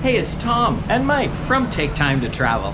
Hey, it's Tom and Mike from Take Time to Travel.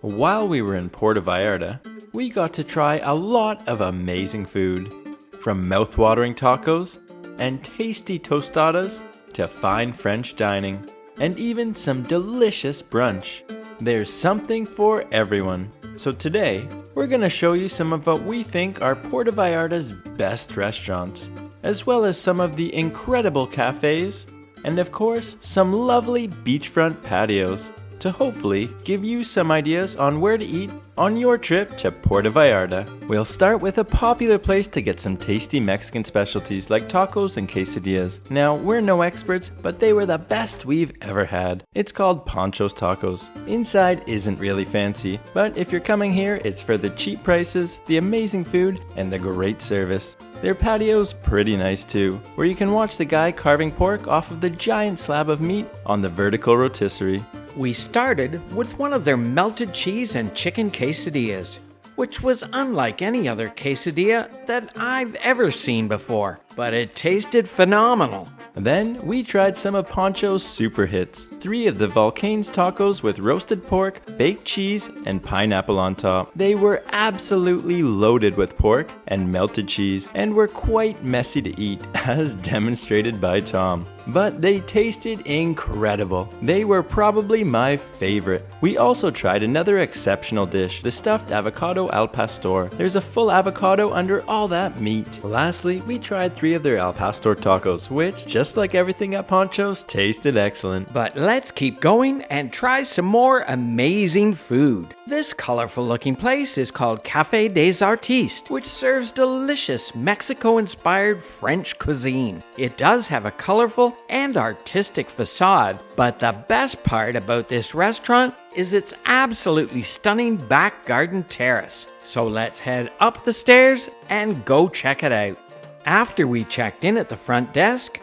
While we were in Puerto Vallarta, we got to try a lot of amazing food. From mouth-watering tacos and tasty tostadas to fine French dining and even some delicious brunch. There's something for everyone. So today, we're going to show you some of what we think are Puerto Vallarta's best restaurants, as well as some of the incredible cafes, and of course, some lovely beachfront patios to hopefully give you some ideas on where to eat on your trip to Puerto Vallarta. We'll start with a popular place to get some tasty Mexican specialties like tacos and quesadillas. Now, we're no experts, but they were the best we've ever had. It's called Pancho's Tacos. Inside isn't really fancy, but if you're coming here, it's for the cheap prices, the amazing food, and the great service. Their patio's pretty nice too, where you can watch the guy carving pork off of the giant slab of meat on the vertical rotisserie. We started with one of their melted cheese and chicken quesadillas, which was unlike any other quesadilla that I've ever seen before, but it tasted phenomenal. Then we tried some of Pancho's super hits, 3 of the Volcanes tacos with roasted pork, baked cheese, and pineapple on top. They were absolutely loaded with pork and melted cheese and were quite messy to eat, as demonstrated by Tom. But they tasted incredible. They were probably my favorite. We also tried another exceptional dish, the stuffed avocado al pastor. There's a full avocado under all that meat. Lastly, we tried 3 of their al pastor tacos, which, just like everything at Pancho's, tasted excellent. But let's keep going and try some more amazing food. This colorful looking place is called Café des Artistes, which serves delicious Mexico-inspired French cuisine. It does have a colorful and artistic facade, but the best part about this restaurant is its absolutely stunning back garden terrace. So let's head up the stairs and go check it out. After we checked in at the front desk,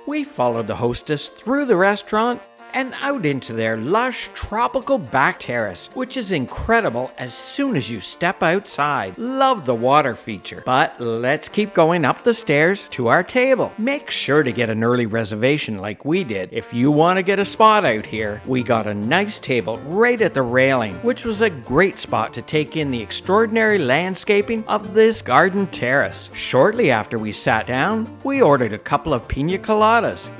we followed the hostess through the restaurant and out into their lush tropical back terrace, which is incredible as soon as you step outside. Love the water feature. But let's keep going up the stairs to our table. Make sure to get an early reservation like we did if you want to get a spot out here. We got a nice table right at the railing, which was a great spot to take in the extraordinary landscaping of this garden terrace. Shortly after we sat down, we ordered a couple of pina coladas.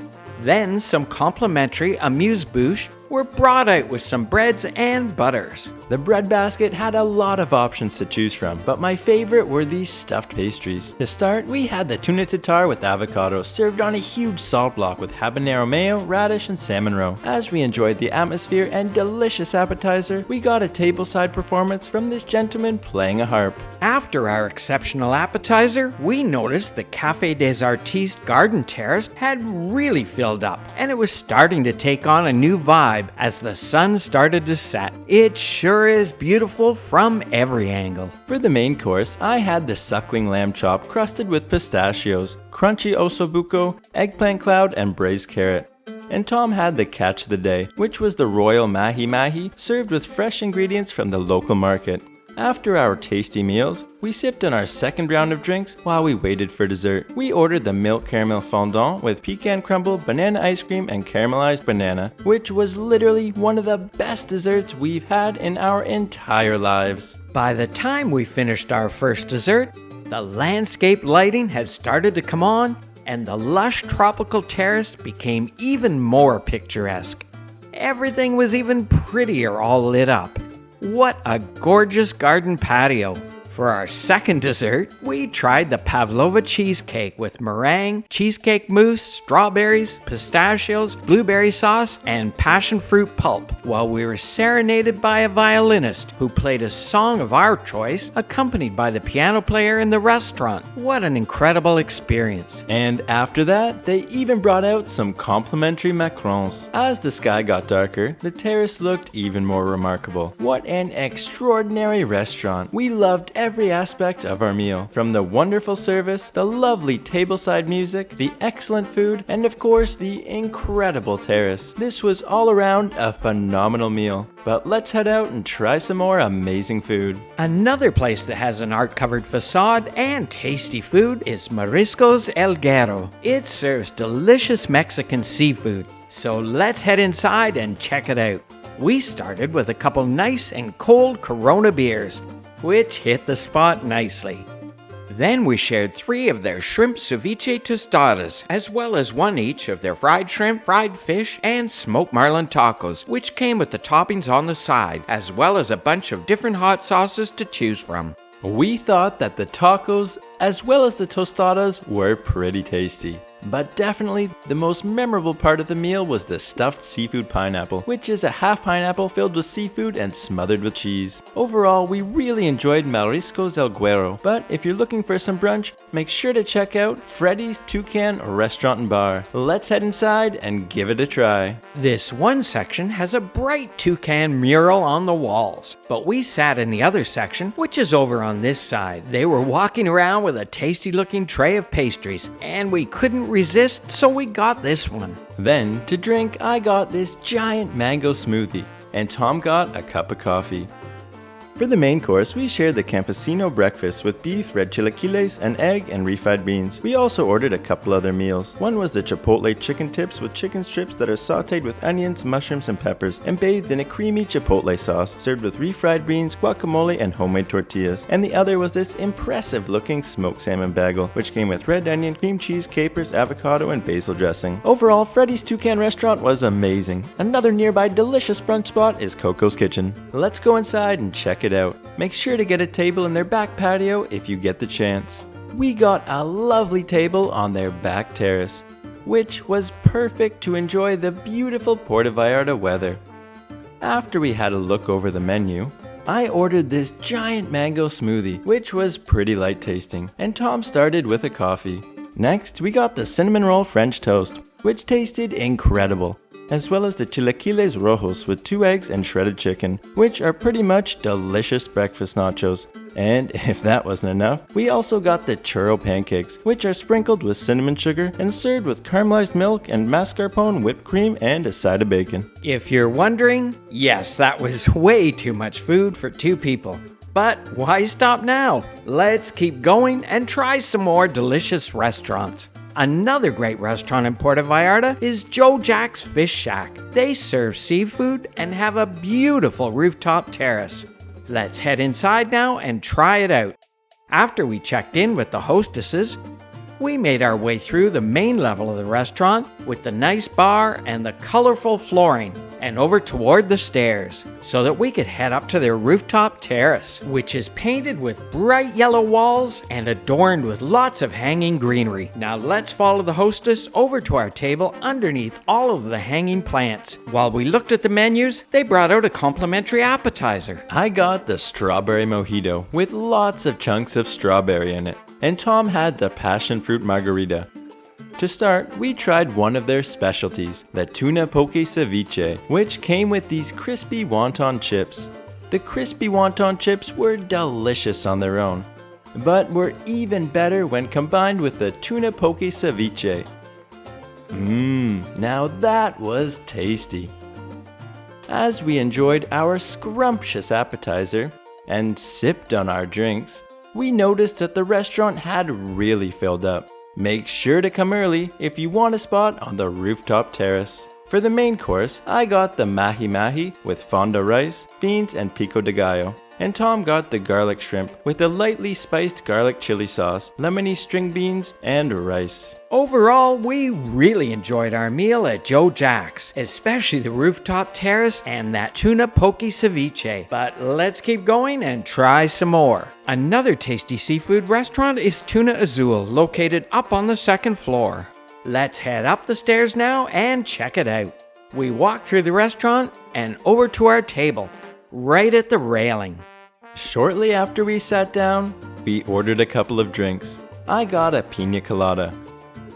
Then some complimentary amuse-bouche were brought out with some breads and butters. The bread basket had a lot of options to choose from, but my favorite were these stuffed pastries. To start, we had the tuna tartare with avocado served on a huge salt block with habanero mayo, radish, and salmon roe. As we enjoyed the atmosphere and delicious appetizer, we got a tableside performance from this gentleman playing a harp. After our exceptional appetizer, we noticed the Café des Artistes garden terrace had really filled up, and it was starting to take on a new vibe as the sun started to set. It sure is beautiful from every angle. For the main course, I had the suckling lamb chop crusted with pistachios, crunchy osobuco, eggplant cloud, and braised carrot. And Tom had the catch of the day, which was the royal mahi-mahi served with fresh ingredients from the local market. After our tasty meals, we sipped on our second round of drinks while we waited for dessert. We ordered the milk caramel fondant with pecan crumble, banana ice cream, and caramelized banana, which was literally one of the best desserts we've had in our entire lives. By the time we finished our first dessert, the landscape lighting had started to come on, and the lush tropical terrace became even more picturesque. Everything was even prettier all lit up. What a gorgeous garden patio. For our second dessert, we tried the pavlova cheesecake with meringue, cheesecake mousse, strawberries, pistachios, blueberry sauce, and passion fruit pulp, while we were serenaded by a violinist who played a song of our choice, accompanied by the piano player in the restaurant. What an incredible experience. And after that, they even brought out some complimentary macarons. As the sky got darker, the terrace looked even more remarkable. What an extraordinary restaurant. We loved every aspect of our meal, from the wonderful service, the lovely tableside music, the excellent food, and of course the incredible terrace. This was all around a phenomenal meal. But let's head out and try some more amazing food. Another place that has an art-covered facade and tasty food is Mariscos El Guerro. It serves delicious Mexican seafood. So let's head inside and check it out. We started with a couple nice and cold Corona beers, which hit the spot nicely. Then we shared 3 of their shrimp ceviche tostadas, as well as 1 each of their fried shrimp, fried fish, and smoked marlin tacos, which came with the toppings on the side, as well as a bunch of different hot sauces to choose from. We thought that the tacos, as well as the tostadas, were pretty tasty. But definitely the most memorable part of the meal was the stuffed seafood pineapple, which is a half pineapple filled with seafood and smothered with cheese. Overall, we really enjoyed Mariscos El Güero, but if you're looking for some brunch, make sure to check out Freddy's Toucan Restaurant and Bar. Let's head inside and give it a try. This one section has a bright toucan mural on the walls, but we sat in the other section, which is over on this side. They were walking around with a tasty looking tray of pastries, and we couldn't resist, so we got this one. Then, to drink, I got this giant mango smoothie, and Tom got a cup of coffee. For the main course, we shared the campesino breakfast with beef, red chilaquiles, an egg, and refried beans. We also ordered a couple other meals. One was the chipotle chicken tips with chicken strips that are sauteed with onions, mushrooms, and peppers, and bathed in a creamy chipotle sauce, served with refried beans, guacamole, and homemade tortillas. And the other was this impressive looking smoked salmon bagel, which came with red onion, cream cheese, capers, avocado, and basil dressing. Overall, Freddy's Toucan Restaurant was amazing. Another nearby delicious brunch spot is Coco's Kitchen. Let's go inside and check it out. Make sure to get a table in their back patio if you get the chance. We got a lovely table on their back terrace, which was perfect to enjoy the beautiful Puerto Vallarta weather. After we had a look over the menu, I ordered this giant mango smoothie, which was pretty light tasting, and Tom started with a coffee. Next, we got the cinnamon roll French toast, which tasted incredible, as well as the chilaquiles rojos with 2 eggs and shredded chicken, which are pretty much delicious breakfast nachos. And if that wasn't enough, we also got the churro pancakes, which are sprinkled with cinnamon sugar and served with caramelized milk and mascarpone whipped cream and a side of bacon. If you're wondering, yes, that was way too much food for 2 people. But why stop now? Let's keep going and try some more delicious restaurants. Another great restaurant in Puerto Vallarta is Joe Jack's Fish Shack. They serve seafood and have a beautiful rooftop terrace. Let's head inside now and try it out. After we checked in with the hostesses, we made our way through the main level of the restaurant with the nice bar and the colorful flooring and over toward the stairs so that we could head up to their rooftop terrace, which is painted with bright yellow walls and adorned with lots of hanging greenery. Now let's follow the hostess over to our table underneath all of the hanging plants. While we looked at the menus, they brought out a complimentary appetizer. I got the strawberry mojito with lots of chunks of strawberry in it, and Tom had the passion fruit margarita. To start, we tried one of their specialties, the tuna poke ceviche, which came with these crispy wonton chips. The crispy wonton chips were delicious on their own, but were even better when combined with the tuna poke ceviche. Now that was tasty. As we enjoyed our scrumptious appetizer and sipped on our drinks, we noticed that the restaurant had really filled up. Make sure to come early if you want a spot on the rooftop terrace. For the main course, I got the mahi mahi with fonda rice, beans, and pico de gallo. And Tom got the garlic shrimp with a lightly spiced garlic chili sauce, lemony string beans, and rice. Overall, we really enjoyed our meal at Joe Jack's, especially the rooftop terrace and that tuna poke ceviche. But let's keep going and try some more. Another tasty seafood restaurant is Tuna Azul, located up on the 2nd floor. Let's head up the stairs now and check it out. We walk through the restaurant and over to our table, right at the railing. Shortly after we sat down, we ordered a couple of drinks. I got a pina colada,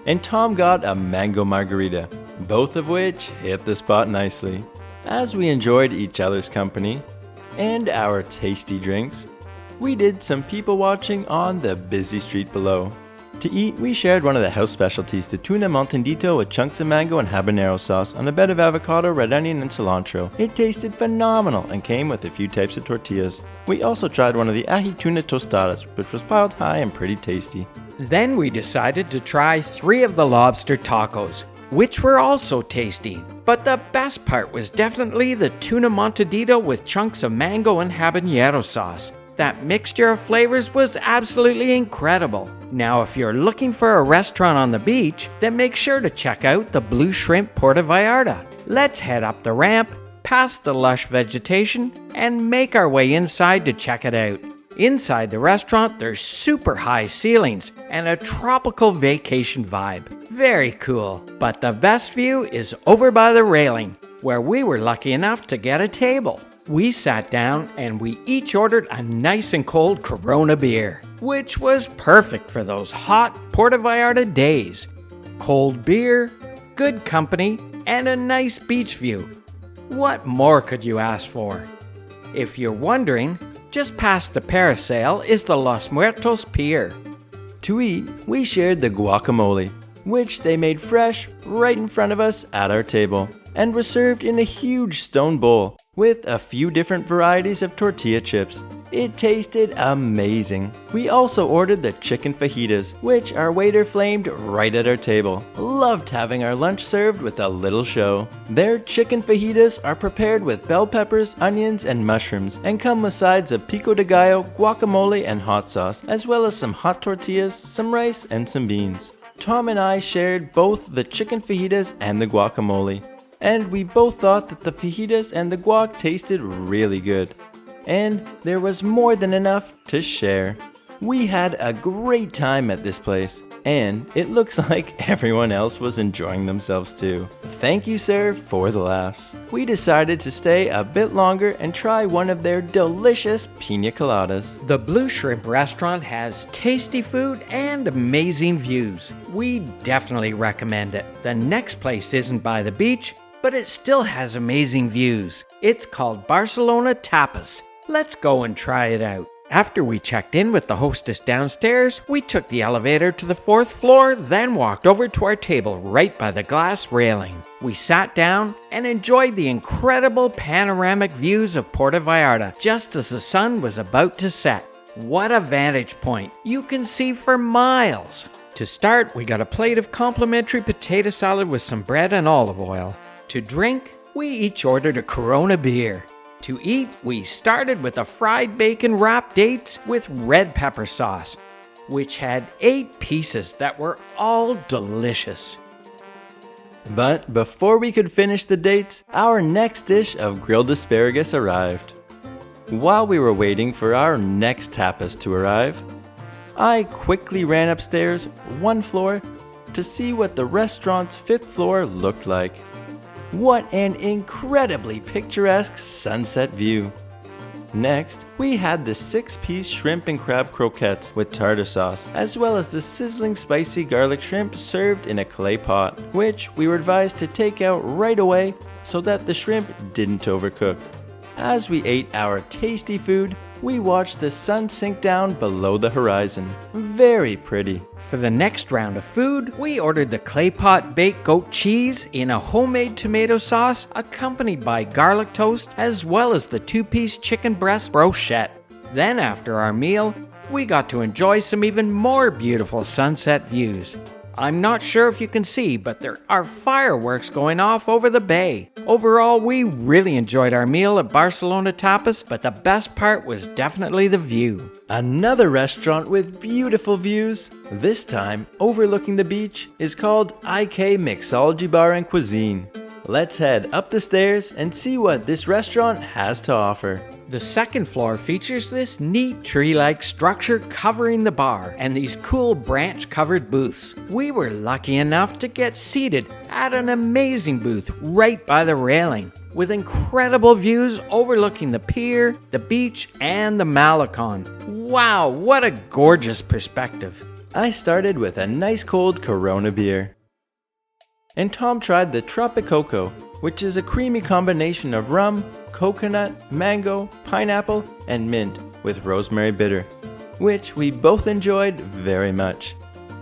and Tom got a mango margarita, both of which hit the spot nicely. As we enjoyed each other's company and our tasty drinks, we did some people watching on the busy street below. To eat, we shared one of the house specialties, the tuna montandito with chunks of mango and habanero sauce on a bed of avocado, red onion, and cilantro. It tasted phenomenal and came with a few types of tortillas. We also tried one of the ají tuna tostadas, which was piled high and pretty tasty. Then we decided to try 3 of the lobster tacos, which were also tasty. But the best part was definitely the tuna montadito with chunks of mango and habanero sauce. That mixture of flavors was absolutely incredible. Now, if you're looking for a restaurant on the beach, then make sure to check out the Blue Shrimp Puerto Vallarta. Let's head up the ramp, past the lush vegetation, and make our way inside to check it out. Inside the restaurant, there's super high ceilings and a tropical vacation vibe. Very cool. But the best view is over by the railing, where we were lucky enough to get a table. We sat down and we each ordered a nice and cold Corona beer, which was perfect for those hot Puerto Vallarta days. Cold beer, good company, and a nice beach view. What more could you ask for? If you're wondering, just past the parasail is the Los Muertos Pier. To eat, we shared the guacamole, which they made fresh right in front of us at our table, and was served in a huge stone bowl with a few different varieties of tortilla chips. It tasted amazing. We also ordered the chicken fajitas, which our waiter flamed right at our table. Loved having our lunch served with a little show. Their chicken fajitas are prepared with bell peppers, onions, and mushrooms, and come with sides of pico de gallo, guacamole, and hot sauce, as well as some hot tortillas, some rice, and some beans. Tom and I shared both the chicken fajitas and the guacamole, and we both thought that the fajitas and the guac tasted really good. And there was more than enough to share. We had a great time at this place, and it looks like everyone else was enjoying themselves too. Thank you, sir, for the laughs. We decided to stay a bit longer and try one of their delicious pina coladas. The Blue Shrimp restaurant has tasty food and amazing views. We definitely recommend it. The next place isn't by the beach, but it still has amazing views. It's called Barcelona Tapas. Let's go and try it out. After we checked in with the hostess downstairs, we took the elevator to the 4th floor, then walked over to our table right by the glass railing. We sat down and enjoyed the incredible panoramic views of Puerto Vallarta just as the sun was about to set. What a vantage point! You can see for miles. To start, we got a plate of complimentary potato salad with some bread and olive oil. To drink, we each ordered a Corona beer. To eat, we started with a fried bacon wrapped dates with red pepper sauce, which had 8 pieces that were all delicious. But before we could finish the dates, our next dish of grilled asparagus arrived. While we were waiting for our next tapas to arrive, I quickly ran upstairs 1 floor to see what the restaurant's 5th floor looked like. What an incredibly picturesque sunset view! Next, we had the 6-piece shrimp and crab croquettes with tartar sauce, as well as the sizzling spicy garlic shrimp served in a clay pot, which we were advised to take out right away so that the shrimp didn't overcook. As we ate our tasty food, we watched the sun sink down below the horizon. Very pretty. For the next round of food, we ordered the clay pot baked goat cheese in a homemade tomato sauce accompanied by garlic toast as well as the 2-piece chicken breast brochette. Then after our meal, we got to enjoy some even more beautiful sunset views. I'm not sure if you can see, but there are fireworks going off over the bay. Overall, we really enjoyed our meal at Barcelona Tapas, but the best part was definitely the view. Another restaurant with beautiful views, this time overlooking the beach, is called IK Mixology Bar and Cuisine. Let's head up the stairs and see what this restaurant has to offer. The 2nd floor features this neat tree-like structure covering the bar and these cool branch-covered booths. We were lucky enough to get seated at an amazing booth right by the railing, with incredible views overlooking the pier, the beach, and the Malecon. Wow, what a gorgeous perspective. I started with a nice cold Corona beer. And Tom tried the Tropicoco, which is a creamy combination of rum, coconut, mango, pineapple, and mint with rosemary bitter, which we both enjoyed very much.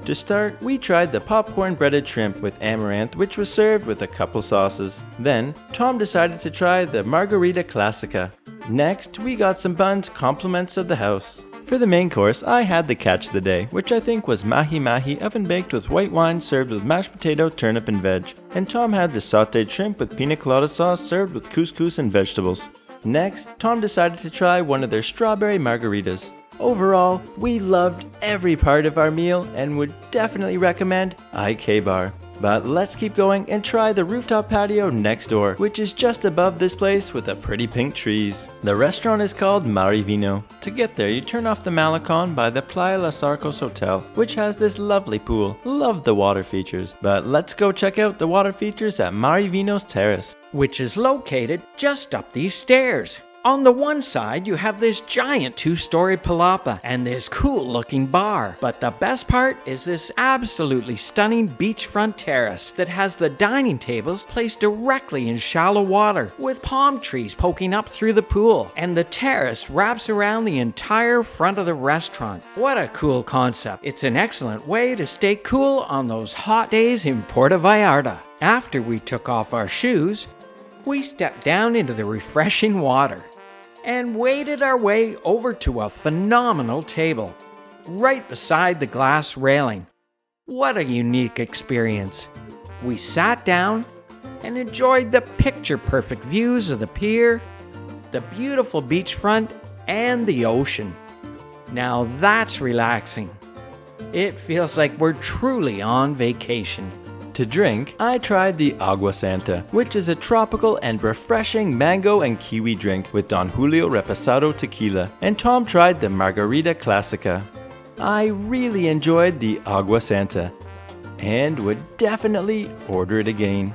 To start, we tried the popcorn breaded shrimp with amaranth, which was served with a couple sauces. Then, Tom decided to try the Margarita Classica. Next, we got some buns, compliments of the house. For the main course, I had the catch of the day, which I think was mahi-mahi oven baked with white wine served with mashed potato, turnip and veg. And Tom had the sautéed shrimp with pina colada sauce served with couscous and vegetables. Next, Tom decided to try one of their strawberry margaritas. Overall, we loved every part of our meal and would definitely recommend IK Bar. But let's keep going and try the rooftop patio next door, which is just above this place with the pretty pink trees. The restaurant is called Mari Vino. To get there, you turn off the Malecon by the Playa Los Arcos Hotel, which has this lovely pool. Love the water features. But let's go check out the water features at Mari Vino's terrace, which is located just up these stairs. On the one side, you have this giant 2-story palapa and this cool looking bar. But the best part is this absolutely stunning beachfront terrace that has the dining tables placed directly in shallow water with palm trees poking up through the pool. And the terrace wraps around the entire front of the restaurant. What a cool concept. It's an excellent way to stay cool on those hot days in Puerto Vallarta. After we took off our shoes, we stepped down into the refreshing water and waded our way over to a phenomenal table right beside the glass railing. What a unique experience. We sat down and enjoyed the picture-perfect views of the pier, the beautiful beachfront, and the ocean. Now that's relaxing. It feels like we're truly on vacation. To drink, I tried the Agua Santa, which is a tropical and refreshing mango and kiwi drink with Don Julio Reposado tequila, and Tom tried the Margarita Classica. I really enjoyed the Agua Santa and would definitely order it again.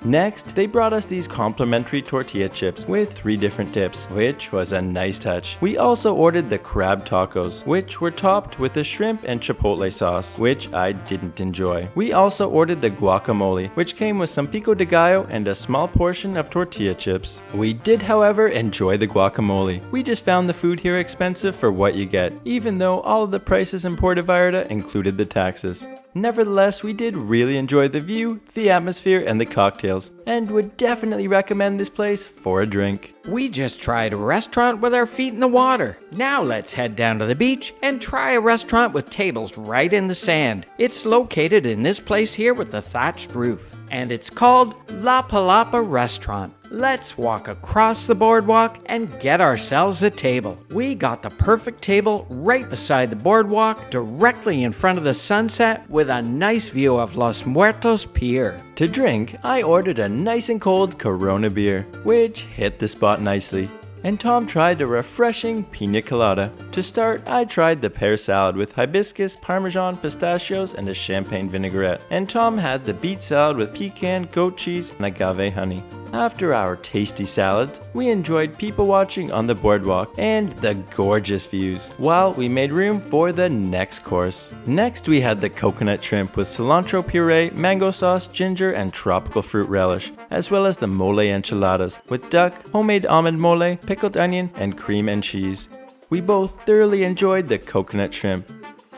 Next, they brought us these complimentary tortilla chips with 3 different dips, which was a nice touch. We also ordered the crab tacos, which were topped with a shrimp and chipotle sauce, which I didn't enjoy. We also ordered the guacamole, which came with some pico de gallo and a small portion of tortilla chips. We did, however, enjoy the guacamole. We just found the food here expensive for what you get, even though all of the prices in Puerto Vallarta included the taxes. Nevertheless, we did really enjoy the view, the atmosphere, and the cocktails, and would definitely recommend this place for a drink. We just tried a restaurant with our feet in the water. Now let's head down to the beach and try a restaurant with tables right in the sand. It's located in this place here with the thatched roof, and it's called La Palapa Restaurant. Let's walk across the boardwalk and get ourselves a table. We got the perfect table right beside the boardwalk, directly in front of the sunset with a nice view of Los Muertos Pier. To drink, I ordered a nice and cold Corona beer, which hit the spot nicely. And Tom tried a refreshing pina colada. To start, I tried the pear salad with hibiscus, parmesan, pistachios, and a champagne vinaigrette. And Tom had the beet salad with pecan, goat cheese, and agave honey. After our tasty salads, we enjoyed people watching on the boardwalk and the gorgeous views, while we made room for the next course. Next, we had the coconut shrimp with cilantro puree, mango sauce, ginger, and tropical fruit relish, as well as the mole enchiladas with duck, homemade almond mole, pickled onion, and cream and cheese. We both thoroughly enjoyed the coconut shrimp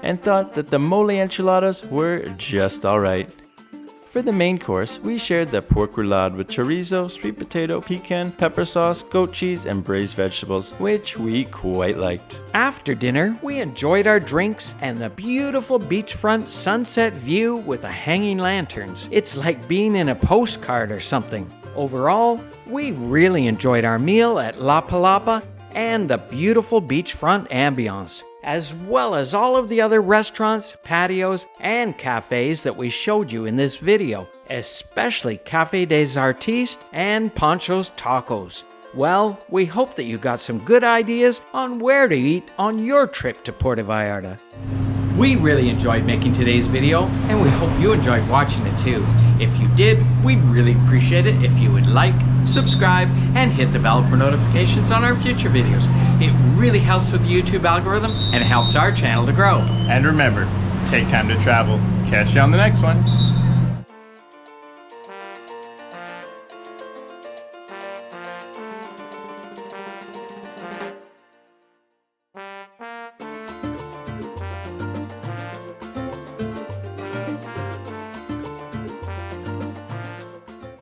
and thought that the mole enchiladas were just alright. For the main course, we shared the pork roulade with chorizo, sweet potato, pecan, pepper sauce, goat cheese, and braised vegetables, which we quite liked. After dinner, we enjoyed our drinks and the beautiful beachfront sunset view with the hanging lanterns. It's like being in a postcard or something. Overall, we really enjoyed our meal at La Palapa and the beautiful beachfront ambiance, as well as all of the other restaurants, patios, and cafes that we showed you in this video, especially Café des Artistes and Pancho's Tacos. Well, we hope that you got some good ideas on where to eat on your trip to Puerto Vallarta. We really enjoyed making today's video, and we hope you enjoyed watching it too. If you did, we'd really appreciate it if you would like, subscribe, and hit the bell for notifications on our future videos. It really helps with the YouTube algorithm and helps our channel to grow. And remember, take time to travel. Catch you on the next one.